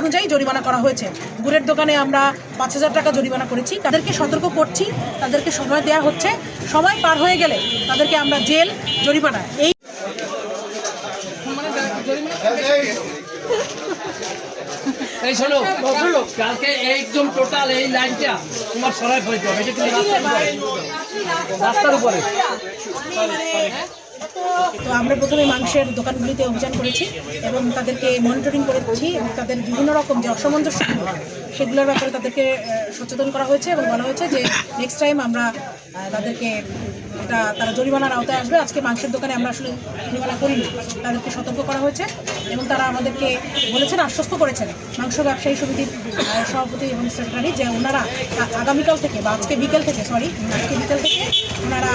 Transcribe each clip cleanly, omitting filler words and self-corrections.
অনুযায়ী জরিমানা করা হয়েছে। গুড়ের দোকানে আমরা ৫,০০০ টাকা জরিমানা করেছি। তাদেরকে সতর্ক করছি, তাদেরকে সময় দেওয়া হচ্ছে। সময় পার হয়ে গেলে তাদেরকে আমরা জেল, জরিমানা এই শোনো ভদ্রলোক, কালকে একদম টোটাল এই লাইনটা তোমার সরাই ফেলতে হবে। এটা কিন্তু রাস্তার উপরে। তো আমরা প্রথমে মাংসের দোকানগুলিতে অভিযান করেছি এবং তাদেরকে মনিটরিং করেছি এবং তাদের বিভিন্ন রকম যে অসামঞ্জস্যগুলো সেগুলোর ব্যাপারে তাদেরকে সচেতন করা হয়েছে এবং বলা হয়েছে যে নেক্সট টাইম আমরা তাদেরকে তারা জরিমানার আওতায় আসবে। আজকে মাংসের দোকানে আমরা আসলে জরিমানা করিনি, তাদেরকে সতর্ক করা হয়েছে এবং তারা আমাদেরকে বলেছেন, আশ্বস্ত করেছেন মাংস ব্যবসায়ী সমিতির সভাপতি এবং সেক্রেটারি যে ওনারা আগামীকাল থেকে বা আজকে বিকেল থেকে ওনারা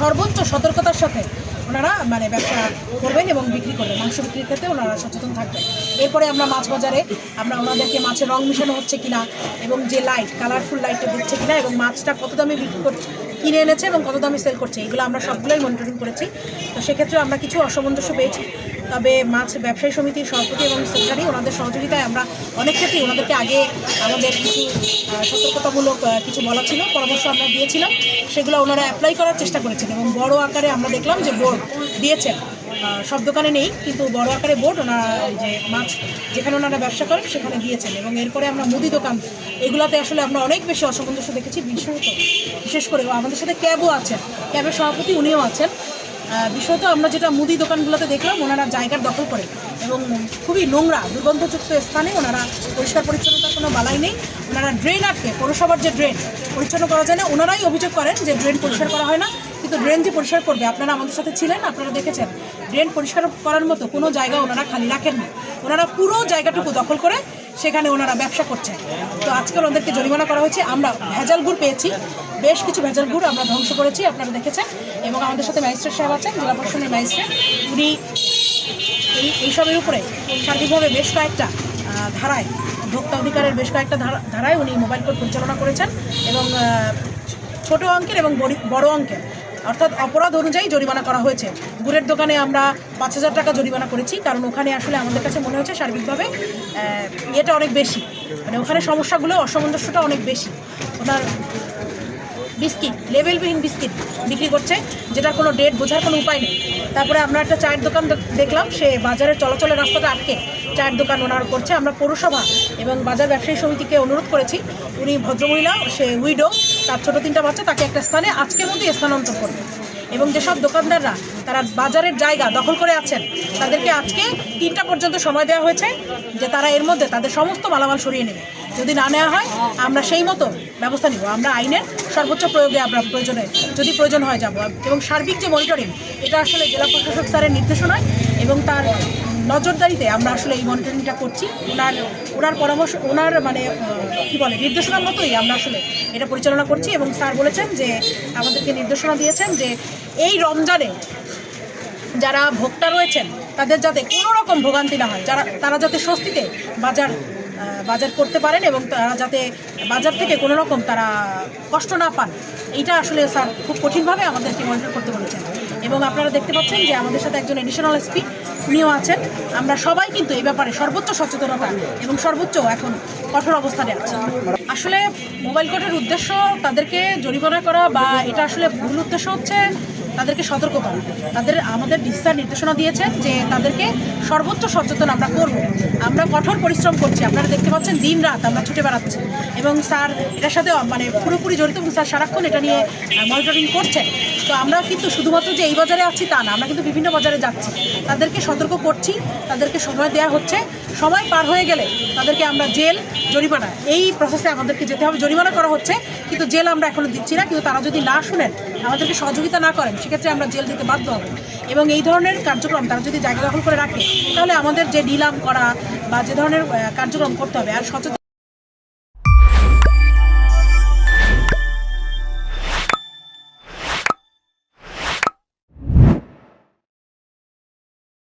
সর্বোচ্চ সতর্কতার সাথে ওনারা ব্যবসা করবেন এবং বিক্রি করবেন। মাংস বিক্রির ক্ষেত্রে ওনারা সচেতন থাকবেন। এরপরে আমরা মাছ বাজারে আমরা ওনাদেরকে মাছের রং মিশানো হচ্ছে কিনা এবং যে লাইট কালারফুল লাইটটা দিচ্ছে কিনা এবং মাছটা কত দামে বিক্রি করছে, কিনে এনেছে এবং কত দামে সেল করছে, এগুলো আমরা সবগুলোই মনিটরিং করেছি। তো সেক্ষেত্রে আমরা কিছু অসামঞ্জস্য পেয়েছি। তবে মাছ ব্যবসায়ী সমিতির সভাপতি এবং সেক্রেটারি ওনাদের সহযোগিতায় আমরা অনেক ক্ষেত্রেই ওনাদেরকে আগে আমাদের কিছু সতর্কতামূলক কিছু বলা ছিল, পরামর্শ আমরা দিয়েছিলাম, সেগুলো ওনারা অ্যাপ্লাই করার চেষ্টা করেছেন এবং বড় আকারে আমরা দেখলাম যে বোর্ড দিয়েছেন। সব দোকানে নেই, কিন্তু বড় আকারে বোর্ড ওনারা যে মাছ যেখানে ওনারা ব্যবসা করেন সেখানে দিয়েছেন। এবং এরপরে আমরা মুদি দোকান এগুলোতে আসলে আমরা অনেক বেশি অসামঞ্জস্য দেখেছি। বিশেষ করে আমাদের সাথে ক্যাবও আছেন, ক্যাবের সভাপতি উনিও আছেন। বিশেষত আমরা যেটা মুদি দোকানগুলোতে দেখলাম, ওনারা জায়গার দখল করে এবং খুবই নোংরা দুর্গন্ধযুক্ত স্থানে ওনারা পরিষ্কার পরিচ্ছন্নতার কোনো বালাই নেই। ওনারা ড্রেন আটকে, পৌরসভার যে ড্রেন পরিচ্ছন্ন করা যায় না, ওনারাই অভিযোগ করেন যে ড্রেন পরিষ্কার করা হয় না। কিন্তু ড্রেন যে পরিষ্কার করবে, আপনারা আমাদের সাথে ছিলেন, আপনারা দেখেছেন ড্রেন পরিষ্কার করার মতো কোনো জায়গা ওনারা খালি রাখেননি। ওনারা পুরো জায়গাটুকু দখল করে সেখানে ওনারা ব্যবসা করছেন। তো আজকে ওনাদেরকে জরিমানা করা হয়েছে। আমরা ভেজাল গুড় পেয়েছি, বেশ কিছু ভেজাল গুড় আমরা ধ্বংস করেছি, আপনারা দেখেছেন। এবং আমাদের সাথে ম্যাজিস্ট্রেট সাহেব আছেন, জেলা প্রশাসনের ম্যাজিস্ট্রেট, উনি এইসবের উপরে সার্বিকভাবে বেশ কয়েকটা ধারায়, ভোক্তা অধিকারের বেশ কয়েকটা ধারায় উনি মোবাইল কোর্ট পরিচালনা করেছেন এবং ছোট অঙ্কের এবং বড় অঙ্কের অর্থাৎ অপরাধ অনুযায়ী জরিমানা করা হয়েছে। গুড়ের দোকানে আমরা ৫,০০০ টাকা জরিমানা করেছি, কারণ ওখানে আসলে আমাদের কাছে মনে হচ্ছে সার্বিকভাবে এটা অনেক বেশি, ওখানে সমস্যাগুলো, অসামঞ্জস্যটা অনেক বেশি। ওনার বিস্কিট, লেবেলবিহীন বিস্কিট বিক্রি করছে, যেটার কোনো ডেট বোঝার কোনো উপায় নেই। তারপরে আমরা একটা চায়ের দোকান দেখলাম, সে বাজারের চলাচলের রাস্তাটা আটকে চায়ের দোকান ওনার করছে। আমরা পৌরসভা এবং বাজার ব্যবসায়ী সমিতিকে অনুরোধ করেছি, উনি ভদ্রমহিলা, সে উইডো, তার ছোটো 3টা বাচ্চা, তাকে একটা স্থানে আজকের মধ্যে স্থানান্তর করবে। এবং যেসব দোকানদাররা তারা বাজারের জায়গা দখল করে আছেন, তাদেরকে আজকে 3টা পর্যন্ত সময় দেওয়া হয়েছে যে তারা এর মধ্যে তাদের সমস্ত মালামাল সরিয়ে নেবে। যদি না নেওয়া হয় আমরা সেই মতো ব্যবস্থা নিব। আমরা আইনের সর্বোচ্চ প্রয়োগে আমরা যদি প্রয়োজন হয় যাব। এবং সার্বিক যে মনিটরিং, এটা আসলে জেলা প্রশাসক স্যারের নির্দেশনায় এবং তার নজরদারিতে আমরা আসলে এই মনিটরিংটা করছি। ওনার পরামর্শ, ওনার নির্দেশনার মতোই আমরা আসলে এটা পরিচালনা করছি। এবং স্যার বলেছেন যে আমাদেরকে নির্দেশনা দিয়েছেন যে এই রমজানে যারা ভোক্তা রয়েছেন তাদের যাতে কোনো রকম ভোগান্তি না হয়, তারা যাতে স্বস্তিতে বাজার করতে পারেন এবং তারা যাতে বাজার থেকে কোনো রকম তারা কষ্ট না পান, এইটা আসলে স্যার খুব কঠিনভাবে আমাদেরকে মনিটর করতে বলেছেন। এবং আপনারা দেখতে পাচ্ছেন যে আমাদের সাথে একজন এডিশনাল এসপি উনিও আছেন। আমরা সবাই কিন্তু এই ব্যাপারে সর্বোচ্চ সচেতনতা এবং সর্বোচ্চ এখন কঠোর অবস্থানে আছে। আসলে মোবাইল কোর্টের উদ্দেশ্য তাদেরকে জরিমানা করা বা এটা আসলে মূল উদ্দেশ্য হচ্ছে তাদেরকে সতর্ক করা। আমাদের স্যার নির্দেশনা দিয়েছেন যে তাদেরকে সর্বোচ্চ সচেতন আমরা করব। আমরা কঠোর পরিশ্রম করছি, আপনারা দেখতে পাচ্ছেন দিন রাত আমরা ছুটে বেড়াচ্ছি এবং স্যার এটার সাথে পুরোপুরি জড়িত এবং স্যার সারাক্ষণ এটা নিয়ে মনিটরিং করছেন। তো আমরা কিন্তু শুধুমাত্র যে এই বাজারে আছি তা না, আমরা কিন্তু বিভিন্ন বাজারে যাচ্ছি, তাদেরকে সতর্ক করছি, তাদেরকে সময় দেওয়া হচ্ছে। সময় পার হয়ে গেলে তাদেরকে আমরা জেল, জরিমানা, এই প্রসেসে আমাদেরকে যেতে হবে। জরিমানা করা হচ্ছে কিন্তু জেল আমরা এখনও দিচ্ছি না, কিন্তু তারা যদি না শুনেন, আমাদেরকে সহযোগিতা না করেন, সেক্ষেত্রে আমরা জেল দিতে বাধ্য হব। এবং এই ধরনের কার্যক্রম তারা যদি জায়গা দখল করে রাখে, তাহলে আমাদের যে নিলাম করা বা যে ধরনের কার্যক্রম করতে হবে আর সচেতন